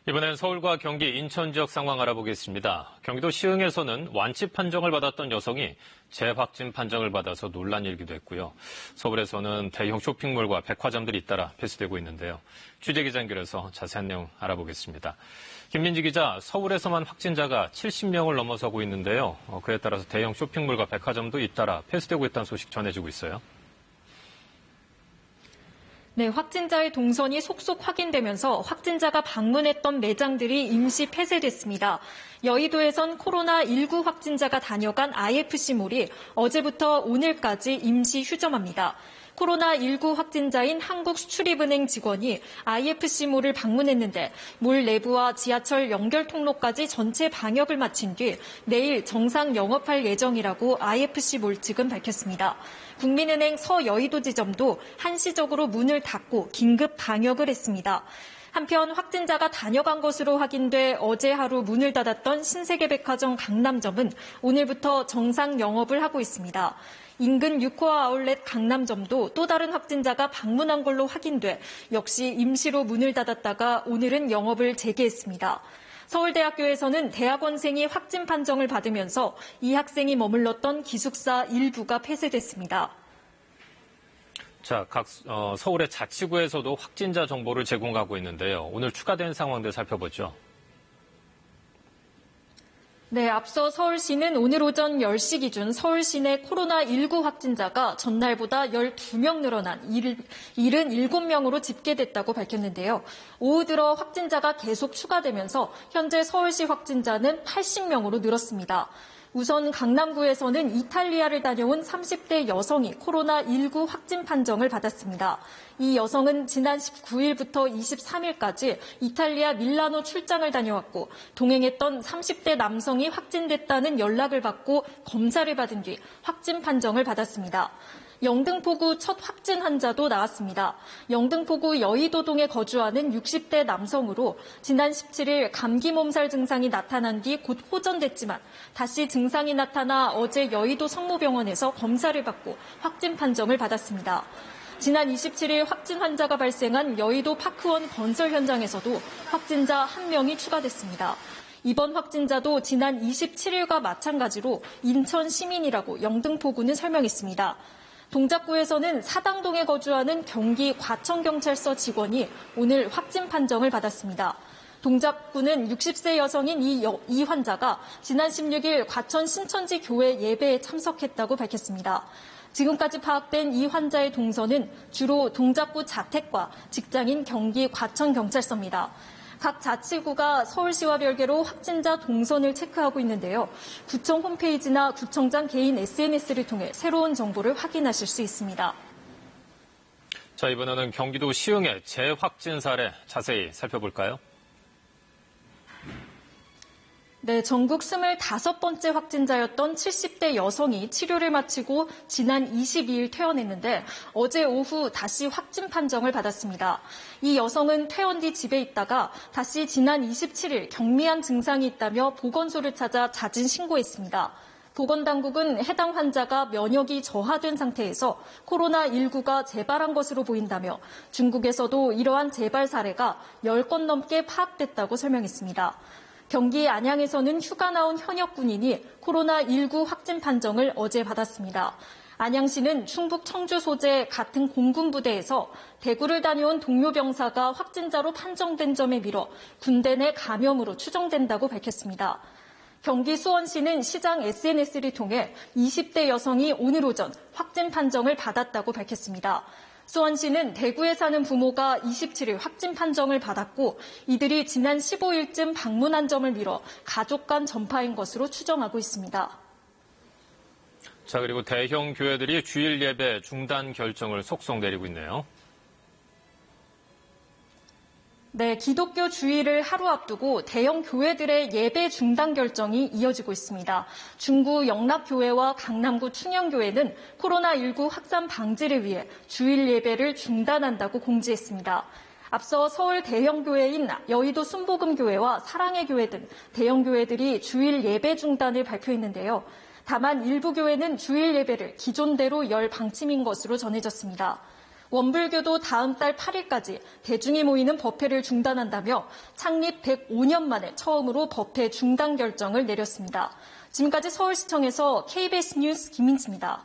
이번엔 서울과 경기, 인천 지역 상황 알아보겠습니다. 경기도 시흥에서는 완치 판정을 받았던 여성이 재확진 판정을 받아서 논란이 일기도 했고요. 서울에서는 대형 쇼핑몰과 백화점들이 잇따라 폐쇄되고 있는데요. 취재기자 연결해서 자세한 내용 알아보겠습니다. 김민지 기자, 서울에서만 확진자가 70명을 넘어서고 있는데요. 그에 따라서 대형 쇼핑몰과 백화점도 잇따라 폐쇄되고 있다는 소식 전해지고 있어요. 네, 확진자의 동선이 속속 확인되면서 확진자가 방문했던 매장들이 임시 폐쇄됐습니다. 여의도에선 코로나19 확진자가 다녀간 IFC몰이 어제부터 오늘까지 임시 휴점합니다. 코로나19 확진자인 한국수출입은행 직원이 IFC몰을 방문했는데 몰 내부와 지하철 연결 통로까지 전체 방역을 마친 뒤 내일 정상 영업할 예정이라고 IFC몰 측은 밝혔습니다. 국민은행 서여의도 지점도 한시적으로 문을 닫고 긴급 방역을 했습니다. 한편 확진자가 다녀간 것으로 확인돼 어제 하루 문을 닫았던 신세계백화점 강남점은 오늘부터 정상 영업을 하고 있습니다. 인근 유코아 아울렛 강남점도 또 다른 확진자가 방문한 걸로 확인돼 역시 임시로 문을 닫았다가 오늘은 영업을 재개했습니다. 서울대학교에서는 대학원생이 확진 판정을 받으면서 이 학생이 머물렀던 기숙사 일부가 폐쇄됐습니다. 자, 서울의 자치구에서도 확진자 정보를 제공하고 있는데요. 오늘 추가된 상황들 살펴보죠. 네, 앞서 서울시는 오늘 오전 10시 기준 서울 시내 코로나19 확진자가 전날보다 12명 늘어난 77명으로 집계됐다고 밝혔는데요. 오후 들어 확진자가 계속 추가되면서 현재 서울시 확진자는 80명으로 늘었습니다. 우선 강남구에서는 이탈리아를 다녀온 30대 여성이 코로나19 확진 판정을 받았습니다. 이 여성은 지난 19일부터 23일까지 이탈리아 밀라노 출장을 다녀왔고 동행했던 30대 남성이 확진됐다는 연락을 받고 검사를 받은 뒤 확진 판정을 받았습니다. 영등포구 첫 확진 환자도 나왔습니다. 영등포구 여의도동에 거주하는 60대 남성으로 지난 17일 감기 몸살 증상이 나타난 뒤 곧 호전됐지만 다시 증상이 나타나 어제 여의도 성모병원에서 검사를 받고 확진 판정을 받았습니다. 지난 27일 확진 환자가 발생한 여의도 파크원 건설 현장에서도 확진자 1명이 추가됐습니다. 이번 확진자도 지난 27일과 마찬가지로 인천 시민이라고 영등포구는 설명했습니다. 동작구에서는 사당동에 거주하는 경기 과천경찰서 직원이 오늘 확진 판정을 받았습니다. 동작구는 60세 여성인 이 환자가 지난 16일 과천 신천지 교회 예배에 참석했다고 밝혔습니다. 지금까지 파악된 이 환자의 동선은 주로 동작구 자택과 직장인 경기 과천경찰서입니다. 각 자치구가 서울시와 별개로 확진자 동선을 체크하고 있는데요. 구청 홈페이지나 구청장 개인 SNS를 통해 새로운 정보를 확인하실 수 있습니다. 자, 이번에는 경기도 시흥의 재확진 사례 자세히 살펴볼까요? 네, 전국 25번째 확진자였던 70대 여성이 치료를 마치고 지난 22일 퇴원했는데 어제 오후 다시 확진 판정을 받았습니다. 이 여성은 퇴원 뒤 집에 있다가 다시 지난 27일 경미한 증상이 있다며 보건소를 찾아 자진 신고했습니다. 보건당국은 해당 환자가 면역이 저하된 상태에서 코로나19가 재발한 것으로 보인다며 중국에서도 이러한 재발 사례가 10건 넘게 파악됐다고 설명했습니다. 경기 안양에서는 휴가 나온 현역 군인이 코로나19 확진 판정을 어제 받았습니다. 안양시는 충북 청주 소재 같은 공군부대에서 대구를 다녀온 동료 병사가 확진자로 판정된 점에 밀어 군대 내 감염으로 추정된다고 밝혔습니다. 경기 수원시는 시장 SNS를 통해 20대 여성이 오늘 오전 확진 판정을 받았다고 밝혔습니다. 수원시는 대구에 사는 부모가 27일 확진 판정을 받았고 이들이 지난 15일쯤 방문한 점을 미뤄 가족 간 전파인 것으로 추정하고 있습니다. 자, 그리고 대형 교회들이 주일 예배 중단 결정을 속속 내리고 있네요. 네, 기독교 주일을 하루 앞두고 대형 교회들의 예배 중단 결정이 이어지고 있습니다. 중구 영락교회와 강남구 충영교회는 코로나19 확산 방지를 위해 주일 예배를 중단한다고 공지했습니다. 앞서 서울 대형 교회인 여의도 순복음교회와 사랑의 교회 등 대형 교회들이 주일 예배 중단을 발표했는데요. 다만 일부 교회는 주일 예배를 기존대로 열 방침인 것으로 전해졌습니다. 원불교도 다음 달 8일까지 대중이 모이는 법회를 중단한다며 창립 105년 만에 처음으로 법회 중단 결정을 내렸습니다. 지금까지 서울시청에서 KBS 뉴스 김민지입니다.